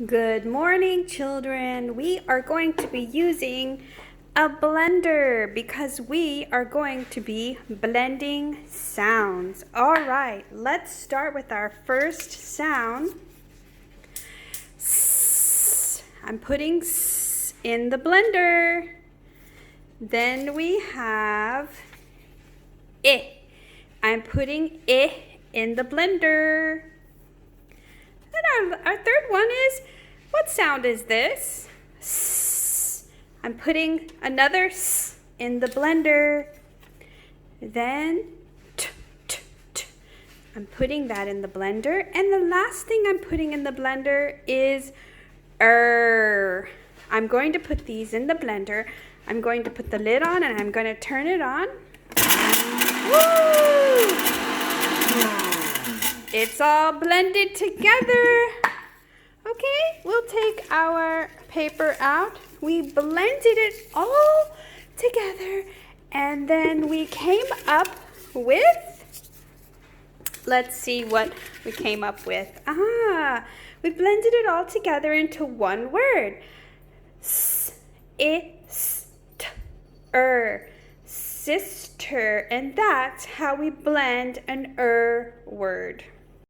Good morning, children. We are going to be using a blender because we are going to be blending sounds. All right, let's start with our first sound. S. I'm putting S in the blender. Then we have I. I'm putting I in the blender. And our third one is, what sound is this? S. I'm putting another S in the blender. Then T, T, T. I'm putting that in the blender. And the last thing I'm putting in the blender is I'm going to put these in the blender. I'm going to put the lid on and I'm going to turn it on. Woo! It's all blended together. Okay, we'll take our paper out. We blended it all together and then we came up with, let's see what we came up with. We blended it all together into one word. S-I-S-T-er. Sister. And that's how we blend an word.